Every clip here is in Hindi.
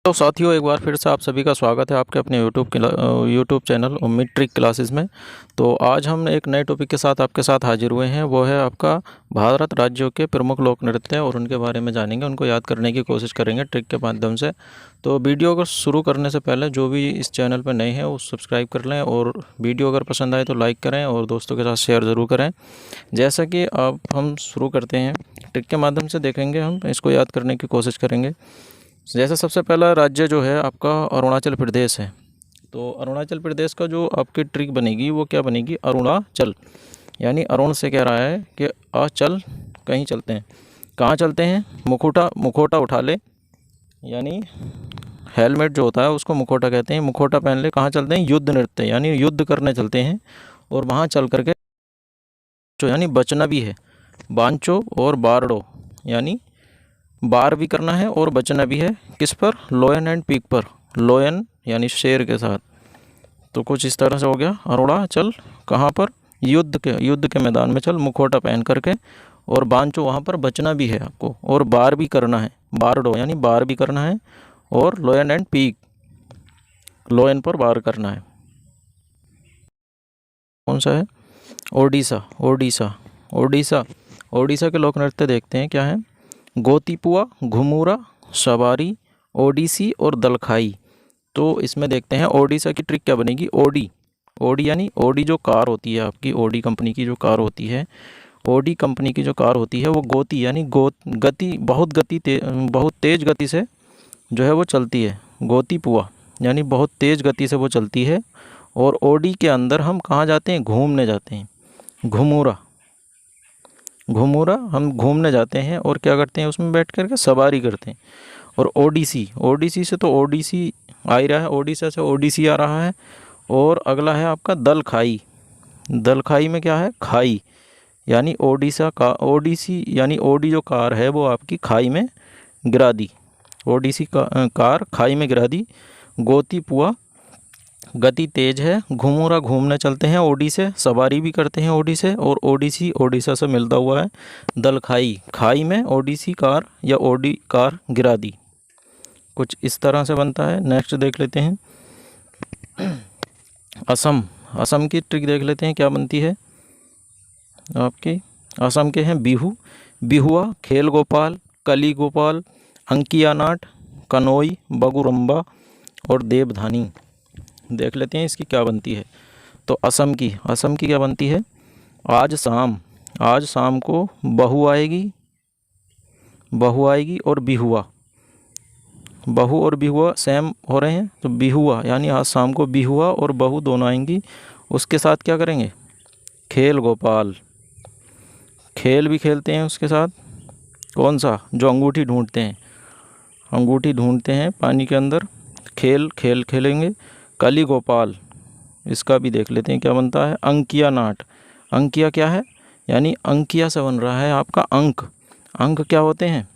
तो साथियों, एक बार फिर से आप सभी का स्वागत है आपके अपने यूट्यूब चैनल उम्मीद ट्रिक क्लासेस में। तो आज हम एक नए टॉपिक के साथ आपके साथ हाजिर हुए हैं। वो है आपका भारत राज्यों के प्रमुख लोक नृत्य और उनके बारे में जानेंगे, उनको याद करने की कोशिश करेंगे ट्रिक के माध्यम से। तो वीडियो को शुरू करने से पहले जो भी इस चैनल पर नए हैं वो सब्सक्राइब कर लें, और वीडियो अगर पसंद आए तो लाइक करें और दोस्तों के साथ शेयर ज़रूर करें। जैसा कि अब हम शुरू करते हैं, ट्रिक के माध्यम से देखेंगे, हम इसको याद करने की कोशिश करेंगे। जैसे सबसे पहला राज्य जो है आपका अरुणाचल प्रदेश है। तो अरुणाचल प्रदेश का जो आपकी ट्रिक बनेगी वो क्या बनेगी? अरुणाचल, यानी अरुण से कह रहा है कि आ चल, कहीं चलते हैं। कहाँ चलते हैं? मुखोटा उठा ले, यानी हेलमेट जो होता है उसको मुखोटा कहते हैं। मुखोटा पहन ले। कहाँ चलते हैं? युद्ध नृत्य, यानी युद्ध करने चलते हैं। और वहाँ चल करके यानी बचना भी है। बांचो और बारडो, यानी बार भी करना है और बचना भी है। किस पर? लोयन एंड पीक पर। लोयन यानी शेर के साथ। तो कुछ इस तरह से हो गया। अरुणाचल कहाँ पर? युद्ध के मैदान में चल, मुखोटा पहन करके। और बांचो, वहाँ पर बचना भी है आपको, और बार भी करना है। बारडो यानी बार भी करना है। और लोयन एंड पीक, लोयन पर बार करना है। कौन सा है? ओडिशा। ओडिशा ओडिशा ओडिशा के लोक नृत्य देखते हैं क्या है। गोतीपुआ, घुमूरा, सवारी, ओडिसी और दलखाई। तो इसमें देखते हैं ओडिशा की ट्रिक क्या बनेगी। ओडी यानी ओडी जो कार होती है आपकी, ओडी कंपनी की जो कार होती है, ओडी कंपनी की जो कार होती है वो गोती यानी गति, बहुत तेज गति से जो है वो चलती है। गोतीपुआ यानी बहुत तेज गति से वो चलती है। और ओडी के अंदर हम कहाँ जाते हैं? घूमने जाते हैं। घुमूरा हम घूमने जाते हैं और क्या करते हैं? उसमें बैठ करके सवारी करते हैं। और ओडिसी से तो ओडिसी आ ही रहा है, ओडिशा से ओडिसी आ रहा है। और अगला है आपका दलखाई। दलखाई में क्या है? खाई, यानी ओडिशा का ओडिसी यानी ओडी जो कार है वो आपकी खाई में गिरा दी। ओडिसी का कार खाई में गिरा दी। गोतीपुआ गति तेज है। घुमूरा घूमने चलते हैं ओडी से, सवारी भी करते हैं ओडी से। और ओडिसी ओडिशा से मिलता हुआ है। दलखाई, खाई में ओडिसी कार या ओडी कार गिरा दी। कुछ इस तरह से बनता है। नेक्स्ट देख लेते हैं असम। असम की ट्रिक देख लेते हैं क्या बनती है आपकी। असम के हैं बिहू, बिहुआ, खेल गोपाल, कली गोपाल, अंकिया नाट, कनोई, बगुरम्बा और देवधानी। देख लेते हैं इसकी क्या बनती है। तो असम की क्या बनती है। आज शाम को बहू आएगी और बिहुआ। बहू और बिहुआ सेम हो रहे हैं, तो बिहुआ यानी आज शाम को बिहुआ और बहू दोनों आएंगी। उसके साथ क्या करेंगे? खेल गोपाल, खेल भी खेलते हैं उसके साथ। कौन सा? जो अंगूठी ढूंढते हैं पानी के अंदर। खेल खेलेंगे। कली गोपाल, इसका भी देख लेते हैं क्या बनता है। अंकिया नाट, अंकिया क्या है? यानी अंकिया से बन रहा है आपका अंक। अंक क्या होते हैं?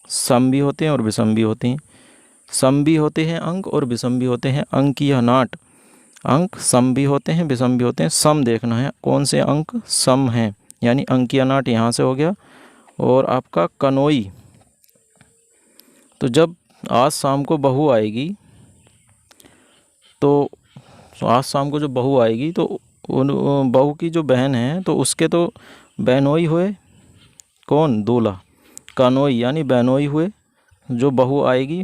सम भी होते हैं और विषम भी होते हैं। सम भी होते हैं अंक और विषम भी होते हैं। अंकिया नाट, अंक सम भी होते हैं विषम भी होते हैं। सम देखना है कौन से अंक सम हैं, यानी अंकिया नाट यहाँ से हो गया। और आपका कनोई, तो जब आज शाम को बहू आएगी, तो आज शाम को जो बहू आएगी तो उन बहू की जो बहन है तो उसके तो बहनोई हुए। कौन? दूल्हा। कनोई यानी बहनोई हुए जो बहू आएगी।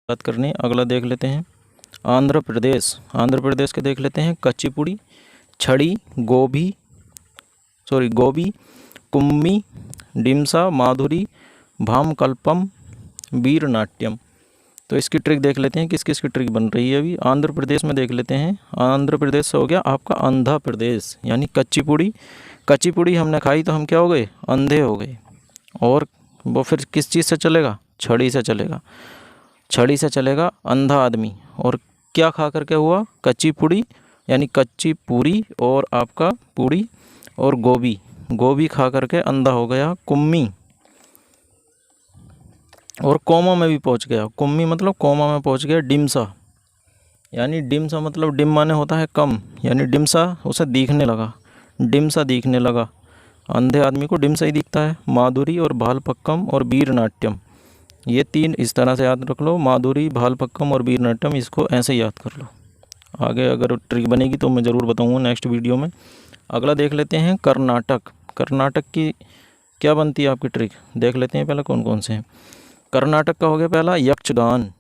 बात करनी, अगला देख लेते हैं आंध्र प्रदेश के देख लेते हैं। कच्चीपुड़ी, छड़ी, गोभी, कुम्मी, डिमसा, माधुरी, भामकल्पम, वीर नाट्यम। तो इसकी ट्रिक देख लेते हैं किस किस की ट्रिक बन रही है अभी। आंध्र प्रदेश में देख लेते हैं। आंध्र प्रदेश से हो गया आपका आंध्र प्रदेश, यानी कच्ची पूड़ी हमने खाई तो हम क्या हो गए? अंधे हो गए। और वो फिर किस चीज़ से चलेगा? छड़ी से चलेगा अंधा आदमी। और क्या खा करके हुआ? कच्ची पूड़ी, यानी कच्ची पूरी और आपका पूड़ी और गोभी खा करके अंधा हो गया। कुम्मी, और कोमा में भी पहुंच गया। कुम्मी मतलब कोमा में पहुंच गया। डिमसा, यानी डिमसा मतलब डिम माने होता है कम, यानी डिमसा उसे दिखने लगा। अंधे आदमी को डिमसा ही दिखता है। माधुरी और भालपक्कम और वीर नाट्यम, ये 3 इस तरह से याद रख लो, माधुरी, भालपक्कम और वीरनाट्यम, इसको ऐसे याद कर लो। आगे अगर ट्रिक बनेगी तो मैं ज़रूर बताऊँगा नेक्स्ट वीडियो में। अगला देख लेते हैं कर्नाटक। कर्नाटक की क्या बनती है आपकी ट्रिक, देख लेते हैं पहले कौन कौन से हैं। कर्नाटक का हो गया पहला यक्षगान।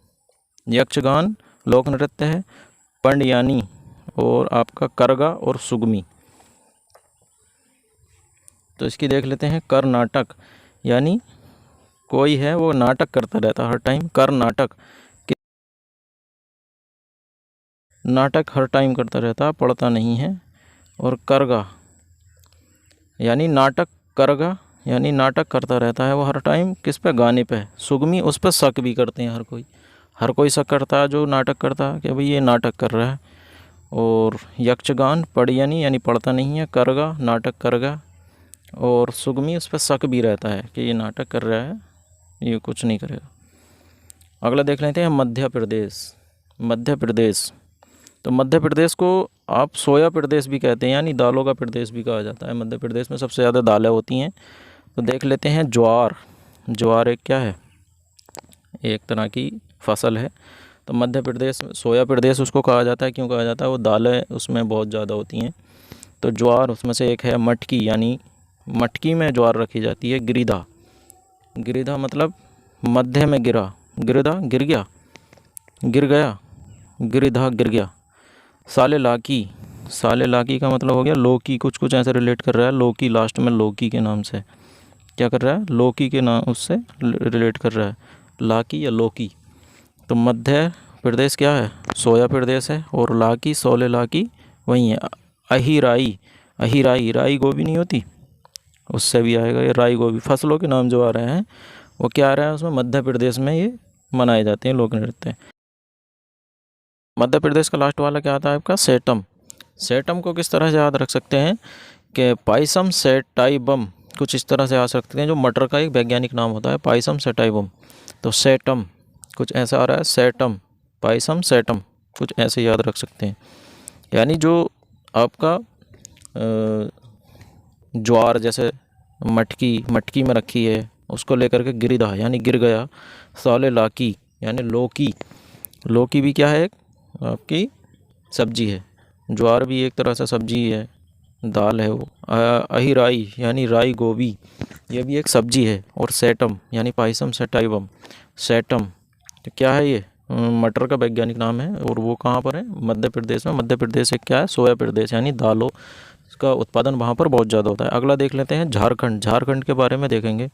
यक्षगान लोक नृत्य है। पंडयानी और आपका करगा और सुगमी। तो इसकी देख लेते हैं कर्नाटक, यानी कोई है वो नाटक करता रहता हर टाइम। कर्नाटक नाटक हर टाइम करता रहता, पढ़ता नहीं है। और करगा यानी नाटक, करगा यानी नाटक करता रहता है वो हर टाइम, किस पे, गाने पे। सुगमी उस पर शक भी करते हैं हर कोई शक करता है जो नाटक करता है कि भाई ये नाटक कर रहा है। और यक्षगान पढ़यानी यानी पढ़ता नहीं है, करगा नाटक करगा, और सुगमी उस पर शक भी रहता है कि ये नाटक कर रहा है, ये कुछ नहीं करेगा। अगला देख लेते हैं मध्य प्रदेश। मध्य प्रदेश, तो मध्य प्रदेश को आप सोया प्रदेश भी कहते हैं, यानी दालों का प्रदेश भी कहा जाता है। मध्य प्रदेश में सबसे ज़्यादा दालें होती हैं। तो देख लेते हैं ज्वार। ज्वार एक क्या है, एक तरह की फसल है। तो मध्य प्रदेश, सोया प्रदेश उसको कहा जाता है। क्यों कहा जाता है, वो दालें उसमें बहुत ज़्यादा होती हैं। तो ज्वार उसमें से एक है। मटकी, यानी मटकी में ज्वार रखी जाती है। गिरिधा, गिरिधा मतलब मध्य में गिरा, गिरिधा गिर गया, गिर गया, गिरिधा गिर गया। साले लाकी, साले लाकी का मतलब हो गया लौकी, कुछ कुछ ऐसे रिलेट कर रहा है। लौकी लास्ट में लौकी के नाम से क्या कर रहा है, लौकी के नाम उससे रिलेट कर रहा है, लाकी या लौकी। तो मध्य प्रदेश क्या है, सोया प्रदेश है। और लाकी, सोले लाकी वही है। अहिराई, अहिराई राई गोभी नहीं होती, उससे भी आएगा ये राई गोभी। फसलों के नाम जो आ रहे हैं वो क्या आ रहा है उसमें, मध्य प्रदेश में ये मनाए जाते हैं लोक नृत्य। मध्य प्रदेश का लास्ट वाला क्या आता है आपका, सेटम। सेटम को किस तरह से याद रख सकते हैं कि पाइसम सेटाइबम, कुछ इस तरह से याद सकते हैं, जो मटर का एक वैज्ञानिक नाम होता है, पाइसम सेटाइबम। तो सेटम कुछ ऐसा आ रहा है, सेटम, पाइसम सेटम, कुछ ऐसे याद रख सकते हैं। यानी जो आपका ज्वार जैसे मटकी, मटकी में रखी है, उसको लेकर के गिरिधा यानी गिर गया। साले लाकी यानी लौकी, लौकी भी क्या है, एक आपकी सब्जी है। ज्वार भी एक तरह से सब्जी है, दाल है वो। अहिराई यानी राई गोभी, ये भी एक सब्जी है। और सेटम यानी पाइसम सेटाइबम, सेटम तो क्या है, ये मटर का वैज्ञानिक नाम है। और वो कहाँ पर है, मध्य प्रदेश में। मध्य प्रदेश एक क्या है, सोया प्रदेश, यानी दालों का उत्पादन वहाँ पर बहुत ज़्यादा होता है। अगला देख लेते हैं झारखंड। झारखंड के बारे में देखेंगे।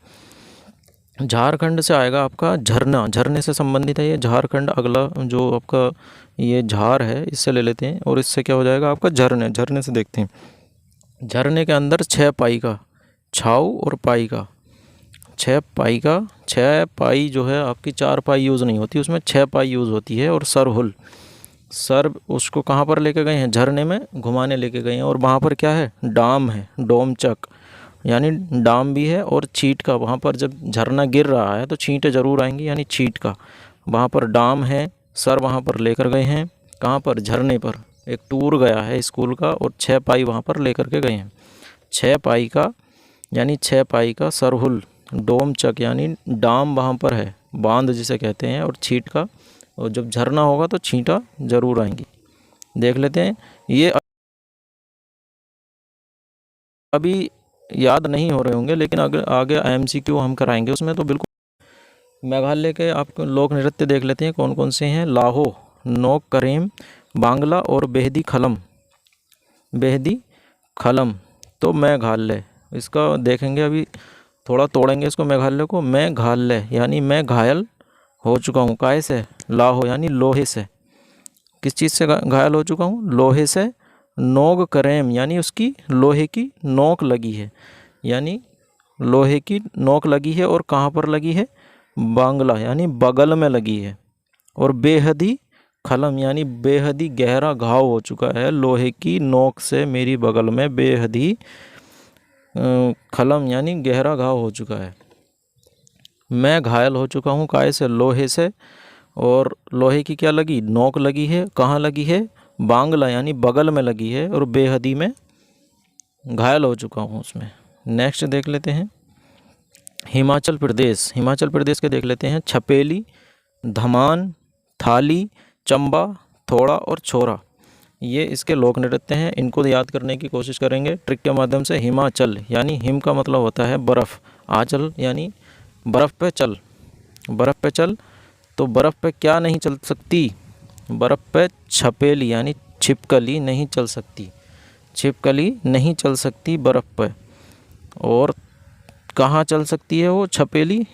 झारखंड से आएगा आपका झरना, झरने से संबंधित है ये झारखंड। अगला जो आपका ये झार है, इससे ले लेते हैं। और इससे क्या हो जाएगा आपका झरने, झरने से देखते हैं। झरने के अंदर 6 पाई का, छाऊ और पाई का, 6 पाई का, 6 पाई जो है आपकी 4 पाई यूज़ नहीं होती, उसमें 6 पाई यूज़ होती है। और सरहुल, सर उसको कहाँ पर लेके गए हैं, झरने में घुमाने लेके गए हैं। और वहाँ पर क्या है, डाम है, डोमचक यानी डाम भी है। और छीट का, वहाँ पर जब झरना गिर रहा है तो छींटें ज़रूर आएंगी, यानी छीट का वहाँ पर डाम है। सर वहाँ पर लेकर गए हैं, कहाँ पर, झरने पर। एक टूर गया है स्कूल का, और 6 पाई वहाँ पर लेकर के गए हैं। 6 पाई का यानी 6 पाई का सरहुल, डोमचक यानी डाम वहाँ पर है, बांध जिसे कहते हैं। और छीट का, और जब झरना होगा तो छींटा ज़रूर आएंगी। देख लेते हैं। ये अभी याद नहीं हो रहे होंगे, लेकिन अगर आगे MCQ हम कराएंगे उसमें तो बिल्कुल। मेघालय के आपको लोक नृत्य देख लेते हैं कौन कौन से हैं। लाहो, नोक करेम, बांग्ला और बेहदी खलम, बेहदी खलम। तो मेघालय, इसका देखेंगे अभी, थोड़ा तोड़ेंगे इसको मेघालय को। मेघालय यानी मैं घायल हो चुका हूँ, काय से, लाहो यानी लोहे से, किस चीज़ से घायल हो चुका हूँ, लोहे से। नोग करेम यानी उसकी लोहे की नोक लगी है, यानी लोहे की नोक लगी है। और कहाँ पर लगी है, बांग्ला यानी बगल में लगी है। और बेहदी खलम यानी बेहदी गहरा घाव हो चुका है लोहे की नोक से मेरी बगल में, बेहदी खलम यानी गहरा घाव हो चुका है। मैं घायल हो चुका हूँ, काय से, लोहे से। और लोहे की क्या लगी, नोक लगी है, कहाँ लगी है, बांग्ला यानी बगल में लगी है। और बेहदी में घायल हो चुका हूँ उसमें। नेक्स्ट देख लेते हैं। हिमाचल प्रदेश के देख लेते हैं छपेली, धमान, थाली, चंबा, थोड़ा और छोरा। ये इसके लोक नृत्य हैं। इनको याद करने की कोशिश करेंगे ट्रिक के माध्यम से। हिमाचल यानी हिम का मतलब होता है बर्फ़, आंचल यानी बर्फ़ पे चल, बर्फ़ पे चल। तो बर्फ़ पे क्या नहीं चल सकती? बर्फ़ पे छपेली यानी छिपकली नहीं चल सकती, छिपकली नहीं चल सकती बर्फ़ पे। और कहाँ चल सकती है वो छपेली?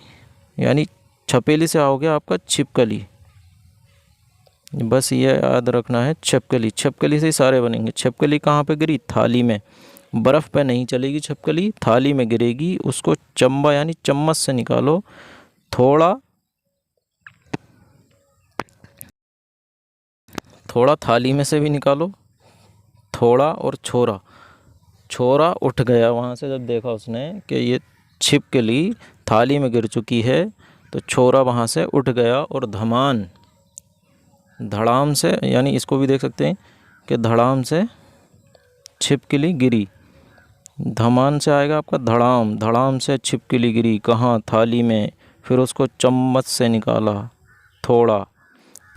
यानी छपेली से आओगे आपका छिपकली, बस ये याद रखना है। छिपकली, छिपकली से ही सारे बनेंगे। छिपकली कहाँ पे गिरी? थाली में। बर्फ़ पे नहीं चलेगी छिपकली, थाली में गिरेगी। उसको चंबा यानी चम्मच से निकालो। थोड़ा, थोड़ा थाली में से भी निकालो। थोड़ा और छोरा, छोरा उठ गया वहाँ से जब देखा उसने कि ये छिपकली थाली में गिर चुकी है, तो छोरा वहाँ से उठ गया। और धमान, धड़ाम से, यानी इसको भी देख सकते हैं कि धड़ाम से छिपकली गिरी। धमान से आएगा आपका धड़ाम, धड़ाम से छिपकली गिरी कहाँ? थाली में। फिर उसको चम्मच से निकाला, थोड़ा,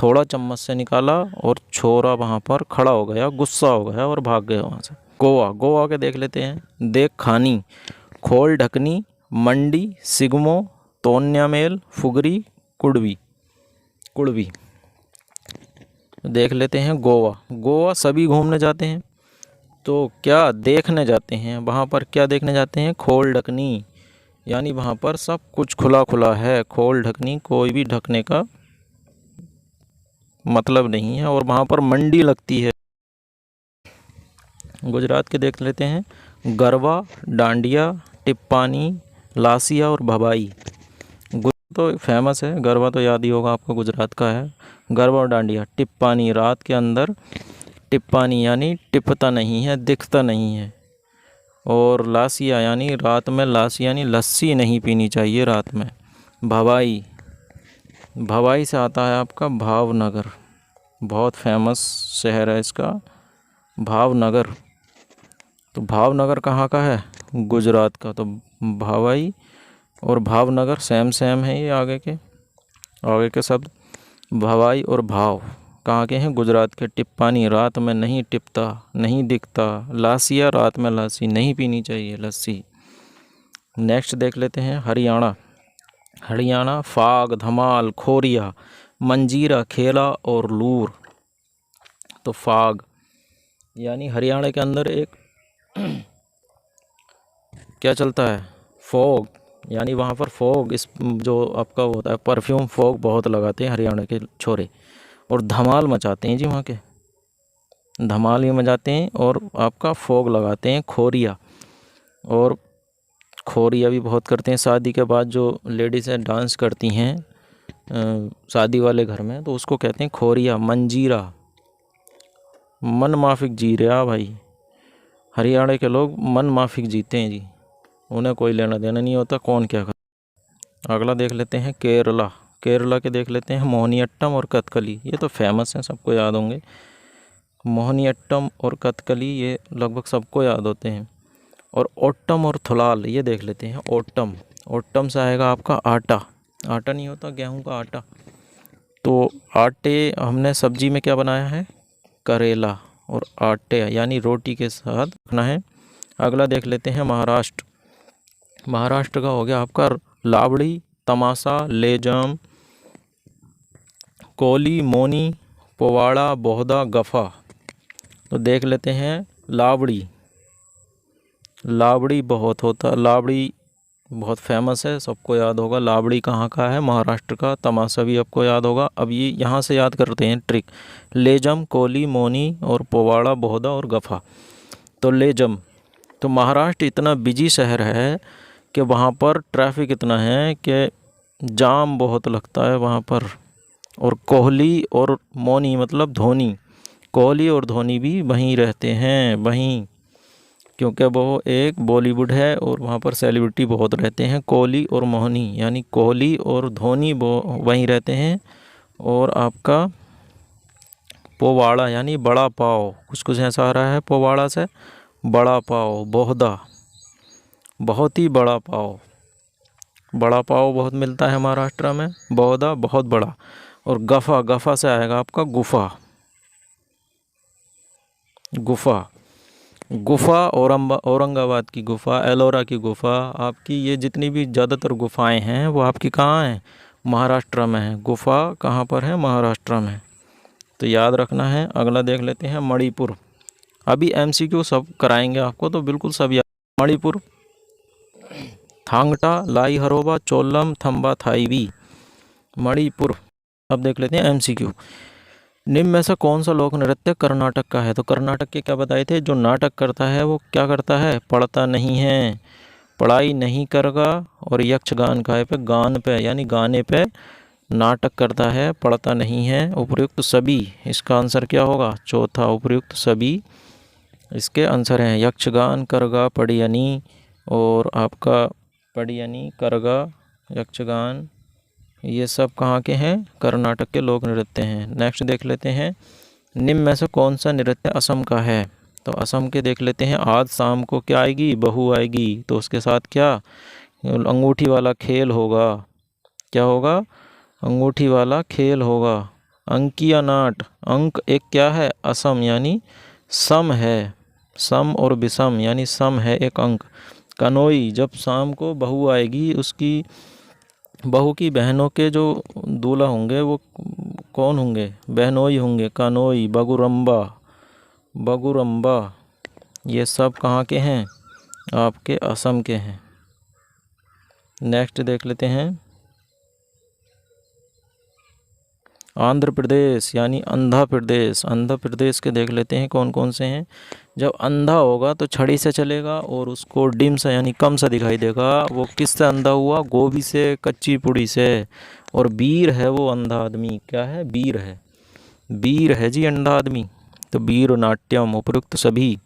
थोड़ा चम्मच से निकाला। और छोरा वहाँ पर खड़ा हो गया, गुस्सा हो गया और भाग गया वहाँ से। गोवा, गोवा के देख लेते हैं। देख खानी, खोल ढकनी, मंडी, सिगमो, तोन्या मेल, फुगरी, कुड़वी, कुड़वी। देख लेते हैं गोवा। गोवा सभी घूमने जाते हैं, तो क्या देखने जाते हैं वहाँ पर? क्या देखने जाते हैं? खोल ढकनी, यानी वहाँ पर सब कुछ खुला खुला है। खोल ढकनी, कोई भी ढकने का मतलब नहीं है। और वहाँ पर मंडी लगती है। गुजरात के देख लेते हैं। गरबा, डांडिया, टिप्पानी, लासिया और भवाई। तो फेमस है, गरबा तो याद ही होगा आपको, गुजरात का है। गरबा और डांडिया। टिप्पानी, रात के अंदर टिप्पानी यानी टिपता नहीं है, दिखता नहीं है। और लासिया यानी रात में, लासी यानी लस्सी नहीं पीनी चाहिए रात में। भवाई, भवाई से आता है आपका भावनगर, बहुत फेमस शहर है इसका भावनगर। तो भावनगर कहाँ का है? गुजरात का। तो भवाई और भावनगर सेम सेम है, ये आगे के शब्द। भवाई और भाव कहाँ के हैं? गुजरात के। टिप्पानी, रात में नहीं टिपता, नहीं दिखता। लासिया, रात में लासी नहीं पीनी चाहिए, लस्सी। नेक्स्ट देख लेते हैं हरियाणा। हरियाणा, फाग, धमाल, खोरिया, मंजीरा, खेला और लूर। तो फाग यानी हरियाणा के अंदर एक क्या चलता है? फॉग, यानी वहाँ पर फॉग, इस जो आपका होता है परफ्यूम, फॉग बहुत लगाते हैं हरियाणा के छोरे। और धमाल मचाते हैं जी वहाँ के, धमाल ही मचाते हैं। और आपका फॉग लगाते हैं। खोरिया, और खोरिया भी बहुत करते हैं शादी के बाद। जो लेडीज़ हैं डांस करती हैं शादी वाले घर में, तो उसको कहते हैं खोरिया। मंजीरा, मन माफिक जी रहा भाई। हरियाणा के लोग मन माफिक जीते हैं जी, उन्हें कोई लेना देना नहीं होता कौन क्या कर। अगला देख लेते हैं केरला। केरला के देख लेते हैं मोहिनीअट्टम और कथकली। ये तो फेमस हैं, सबको याद होंगे। मोहिनीअट्टम और कथकली ये लगभग सबको याद होते हैं। और ओट्टम और थुलाल ये देख लेते हैं। ओट्टम, ओट्टम से आएगा आपका आटा, आटा नहीं होता गेहूं का आटा। तो आटे हमने सब्जी में क्या बनाया है? करेला। और आटे यानी रोटी के साथ रखना है। अगला देख लेते हैं महाराष्ट्र। महाराष्ट्र का हो गया आपका लावड़ी, तमाशा, लेजम, कोली, मोनी, पोवाड़ा, बोहदा, गफा। तो देख लेते हैं लावड़ी। लावड़ी बहुत होता, लावड़ी बहुत फेमस है, सबको याद होगा। लावड़ी कहाँ का है? महाराष्ट्र का। तमाशा भी आपको याद होगा। अब ये यहाँ से याद करते हैं ट्रिक। लेजम, कोली, मोनी और पोवाड़ा, बोहदा और गफा। तो लेजम, तो महाराष्ट्र इतना बिजी शहर है कि वहाँ पर ट्रैफिक इतना है कि जाम बहुत लगता है वहाँ पर। और कोहली और मोनी मतलब धोनी, कोहली और धोनी भी वहीं रहते हैं, वहीं, क्योंकि वो एक बॉलीवुड है और वहाँ पर सेलिब्रिटी बहुत रहते हैं। कोहली और मोहनी यानी कोहली और धोनी वो वहीं रहते हैं। और आपका पोवाड़ा यानी बड़ा पाव, कुछ ऐसा आ रहा है पोवाड़ा से, बड़ा पाव, बोहदा बहुत ही बड़ा पाव, बड़ा पाव बहुत मिलता है महाराष्ट्र में, बहुधा बहुत बड़ा। और गफ़ा, गफ़ा से आएगा आपका गुफ़ा, गुफ़ा, गुफ़ा औरंगाबाद की गुफ़ा, एलोरा की गुफ़ा, आपकी ये जितनी भी ज़्यादातर गुफ़ाएं हैं वो आपकी कहाँ हैं, महाराष्ट्र में है। गुफ़ा कहाँ पर है, महाराष्ट्र में। तो याद रखना है। अगला देख लेते हैं मणिपुर। अभी एमसीक्यू सब कराएंगे आपको, तो बिल्कुल सब याद। मणिपुर, थांगटा, लाई हरोबा, चोलम, थम्बा थाईवी, मणिपुर। अब देख लेते हैं एमसीक्यू। निम्न में से कौन सा लोक नृत्य कर्नाटक का है। तो कर्नाटक के क्या बताए थे, जो नाटक करता है वो क्या करता है, पढ़ता नहीं है, पढ़ाई नहीं करेगा। और यक्षगान का है पे, गान पे यानी गाने पे नाटक करता है, पढ़ता नहीं है। उपयुक्त सभी, इसका आंसर क्या होगा, चौथा उपयुक्त सभी इसके आंसर हैं। यक्षगान, करगा, पडियनी, और आपका पडियनी, करगा, यक्षगान, ये सब कहाँ के हैं, कर्नाटक के लोक नृत्य हैं। नेक्स्ट देख लेते हैं, निम्न में से कौन सा नृत्य असम का है। तो असम के देख लेते हैं। आज शाम को क्या आएगी, बहू आएगी, तो उसके साथ क्या, अंगूठी वाला खेल होगा। क्या होगा, अंगूठी वाला खेल होगा। अंकिया नाट, अंक एक क्या है, असम यानी सम है, सम और विषम यानी सम है एक अंक। कनोई, जब शाम को बहू आएगी, उसकी बहू की बहनों के जो दूल्हा होंगे वो कौन होंगे, बहनोई होंगे। कानोई, बगुरम्बा, बगुरम्बा, ये सब कहाँ के हैं, आपके असम के हैं। नेक्स्ट देख लेते हैं आंध्र प्रदेश यानी अंधा प्रदेश। आंध्र प्रदेश के देख लेते हैं कौन कौन से हैं। जब अंधा होगा तो छड़ी से चलेगा और उसको डिम सा यानी कम सा दिखाई देगा। वो किससे अंधा हुआ, गोभी से, कच्ची पुड़ी से। और वीर है वो अंधा आदमी, क्या है, वीर है, वीर है जी अंधा आदमी। तो वीर नाट्यम उपयुक्त सभी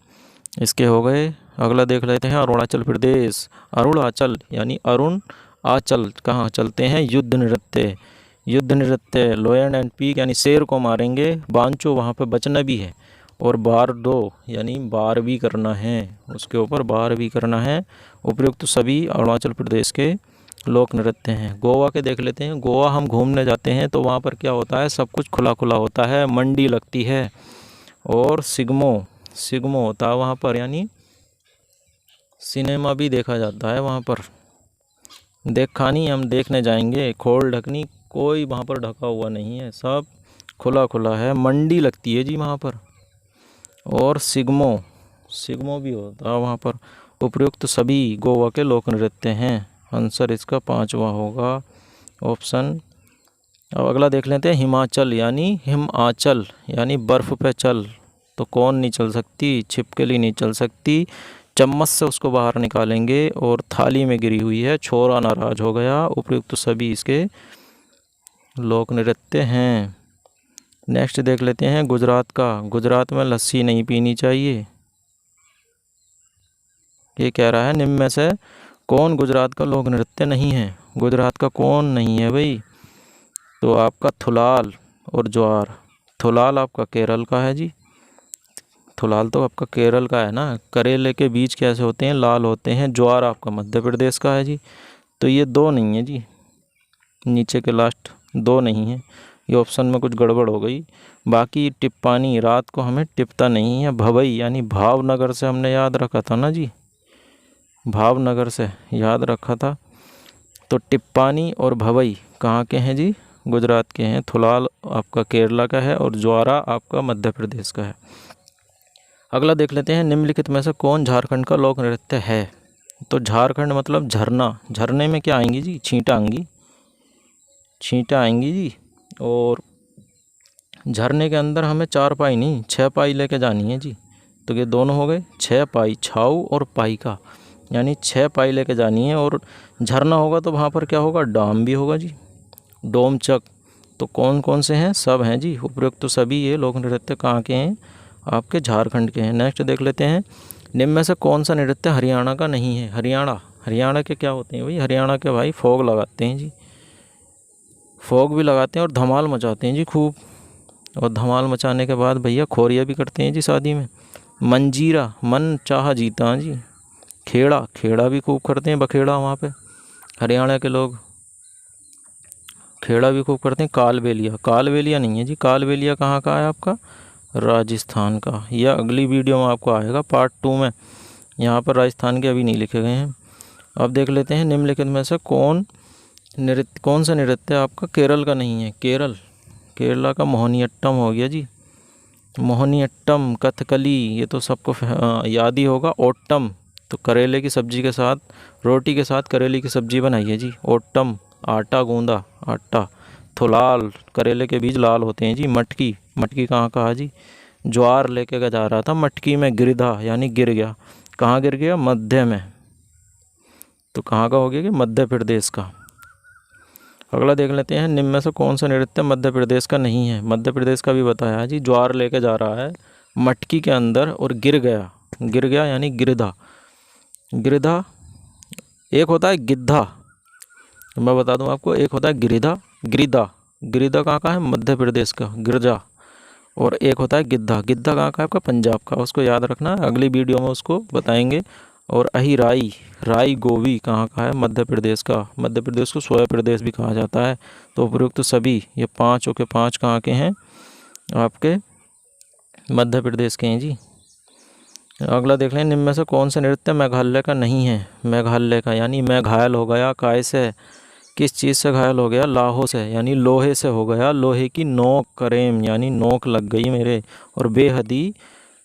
इसके हो गए। अगला देख लेते हैं अरुणाचल प्रदेश। अरुणाचल यानी अरुण आचल, कहाँ चलते हैं, युद्ध नृत्य, युद्ध नृत्य। लोयन एंड पीक यानी शेर को मारेंगे। बांचो, वहाँ पे बचना भी है। और बार दो यानी बार भी करना है, उसके ऊपर बार भी करना है। उपयुक्त सभी अरुणाचल प्रदेश के लोक नृत्य हैं। गोवा के देख लेते हैं। गोवा हम घूमने जाते हैं तो वहाँ पर क्या होता है, सब कुछ खुला खुला होता है, मंडी लगती है। और सिग्मो, सिग्मो होता है वहाँ पर, यानी सिनेमा भी देखा जाता है वहाँ पर। देखा नहीं, हम देखने जाएंगे। खोल ढकनी, कोई वहाँ पर ढका हुआ नहीं है, सब खुला खुला है, मंडी लगती है जी वहाँ पर। और सिग्मो, सिग्मो भी होता है वहाँ पर। उपयुक्त सभी गोवा के लोक नृत्य हैं। आंसर इसका 5वां होगा ऑप्शन। अब अगला देख लेते हैं हिमाचल यानी हिमाचल यानी बर्फ़ पे चल। तो कौन नहीं चल सकती, छिपकली नहीं चल सकती। चम्मच से उसको बाहर निकालेंगे और थाली में गिरी हुई है, छोरा नाराज हो गया। उपयुक्त सभी इसके लोक नृत्य हैं। नेक्स्ट देख लेते हैं गुजरात का। गुजरात में लस्सी नहीं पीनी चाहिए, ये कह रहा है निम्न में से कौन गुजरात का लोक नृत्य नहीं है। गुजरात का कौन नहीं है भाई, तो आपका थुलाल और ज्वार। थुलाल आपका केरल का है जी, थुलाल तो आपका केरल का है ना। करेले के बीज कैसे होते हैं, लाल होते हैं। ज्वार आपका मध्य प्रदेश का है जी। तो ये दो नहीं है जी, नीचे के लास्ट दो नहीं है, ये ऑप्शन में कुछ गड़बड़ हो गई। बाकी टिप्पानी, रात को हमें टिपता नहीं है। भवई यानी भावनगर से हमने याद रखा था ना जी, भावनगर से याद रखा था। तो टिप्पानी और भवई कहाँ के हैं जी, गुजरात के हैं। थुलाल आपका केरला का है और ज्वारा आपका मध्य प्रदेश का है। अगला देख लेते हैं निम्नलिखित में से कौन झारखंड का लोक नृत्य है। तो झारखंड मतलब झरना, झरने में क्या आएंगी जी, छींटा आएंगी, छींटा आएंगी जी। और झरने के अंदर हमें 4 पाई नहीं 6 पाई लेके जानी है जी। तो ये दोनों हो गए 6 पाई, छाऊ और पाई का, यानी 6 पाई लेके जानी है। और झरना होगा तो वहाँ पर क्या होगा, डाम भी होगा जी, डोमचक। तो कौन कौन से हैं, सब हैं जी। उपयुक्त तो सभी ये लोक नृत्य कहाँ के हैं, आपके झारखंड के हैं। नेक्स्ट देख लेते हैं निम्न में से कौन सा नृत्य हरियाणा का नहीं है। हरियाणा, हरियाणा के क्या होते हैं भाई, हरियाणा के भाई फोग लगाते हैं जी, फोग भी लगाते हैं और धमाल मचाते हैं जी खूब। और धमाल मचाने के बाद भैया खोरिया भी करते हैं जी शादी में। मंजीरा, मन चाहा जीता जी। खेड़ा, खेड़ा भी खूब करते हैं, बखेड़ा वहाँ पे। हरियाणा के लोग खेड़ा भी खूब करते हैं। कालबेलिया, कालबेलिया नहीं है जी, कालबेलिया कहाँ का है आपका, राजस्थान का। यह अगली वीडियो में आपको आएगा पार्ट 2 में। यहाँ पर राजस्थान के अभी नहीं लिखे गए हैं। अब देख लेते हैं निम्नलिखित में से कौन सा नृत्य आपका केरल का नहीं है। केरला का मोहिनीअट्टम हो गया जी, मोहिनीअट्टम। कथकली, ये तो सबको याद ही होगा। ओट्टम, तो करेले की सब्जी के साथ, रोटी के साथ करेले की सब्जी बनाई है जी। ओट्टम, आटा गूंदा, आटा। थुलाल, करेले के बीज लाल होते हैं जी। मटकी, मटकी कहाँ कहा जी, ज्वार लेके जा रहा था मटकी में। गिरधा यानी गिर गया, कहाँ गिर गया, मध्य में। तो कहाँ का हो गया कि मध्य प्रदेश का। अगला देख लेते हैं, निम्न में से कौन सा नृत्य मध्य प्रदेश का नहीं है। मध्य प्रदेश का भी बताया जी, ज्वार लेके जा रहा है मटकी के अंदर और गिर गया। गिर गया यानी गिरधा। गिरधा एक होता है गिद्धा, मैं बता दूं आपको, एक होता है गिरिधा, गिरिधा। गिरिधा कहाँ का है, मध्य प्रदेश का, गिरजा। और एक होता है गिद्धा, गिद्धा कहाँ का है आपका, पंजाब का। उसको याद रखना, अगली वीडियो में उसको बताएंगे। और अहिराई, राई गोवी कहाँ का है, मध्य प्रदेश का। मध्य प्रदेश को सोया प्रदेश भी कहा जाता है। तो उपयुक्त सभी ये 5 के 5 कहाँ के हैं, आपके मध्य प्रदेश के हैं जी। अगला देख लें, निम्न में से कौन सा नृत्य मेघालय का नहीं है। मेघालय का यानी मैं घायल हो गया, काय से, किस चीज़ से घायल हो गया, लाहो से यानी लोहे से हो गया। लोहे की नोक, करेम यानी नोक लग गई मेरे। और बेहदी,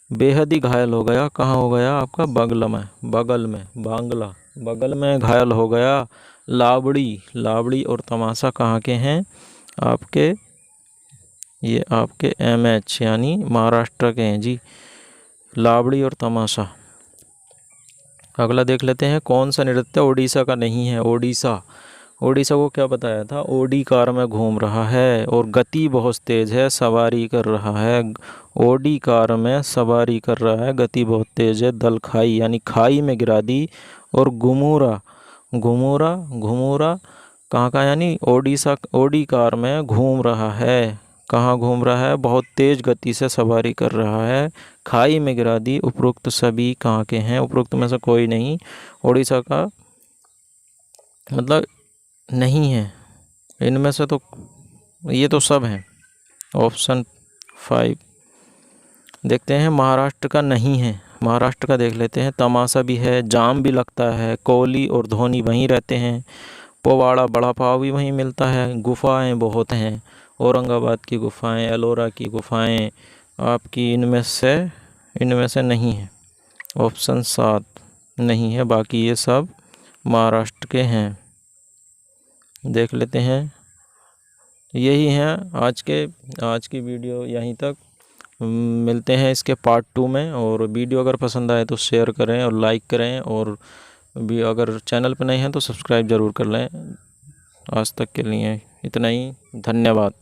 बेहद ही घायल हो गया, कहाँ हो गया आपका, बगल में, बगल में, बांग्ला, बगल में घायल हो गया। लावड़ी, लावड़ी और तमाशा कहाँ के हैं आपके, ये आपके MH यानी महाराष्ट्र के हैं जी, लावड़ी और तमाशा। अगला देख लेते हैं, कौन सा नृत्य उड़ीसा का नहीं है। ओडिशा, ओडिशा को क्या बताया था, ओडी कार में घूम रहा है और गति बहुत तेज है, सवारी कर रहा है। ओडी कार में सवारी कर रहा है, गति बहुत तेज है। दल खाई यानी खाई में गिरा दी। और घुमूरा, घुमूरा, घुमूरा कहाँ का यानी ओडिशा, ओडी कार में घूम रहा है। कहाँ घूम रहा है, बहुत तेज गति से सवारी कर रहा है, खाई में गिरा दी। उपरोक्त सभी कहाँ के हैं, उपरोक्त में से कोई नहीं ओडिशा का मतलब नहीं है। इनमें से तो ये तो सब हैं। ऑप्शन 5 देखते हैं, महाराष्ट्र का नहीं है। महाराष्ट्र का देख लेते हैं, तमाशा भी है, जाम भी लगता है, कोहली और धोनी वहीं रहते हैं, पोवाड़ा बड़ा पाव भी वहीं मिलता है, गुफाएं बहुत हैं, औरंगाबाद की गुफाएं, एलोरा की गुफाएं आपकी, इनमें से नहीं है। ऑप्शन 7 नहीं है, बाकी ये सब महाराष्ट्र के हैं। देख लेते हैं, यही हैं आज की वीडियो, यहीं तक। मिलते हैं इसके पार्ट 2 में। और वीडियो अगर पसंद आए तो शेयर करें और लाइक करें, और भी अगर चैनल पर नहीं हैं तो सब्सक्राइब ज़रूर कर लें। आज तक के लिए इतना ही, धन्यवाद।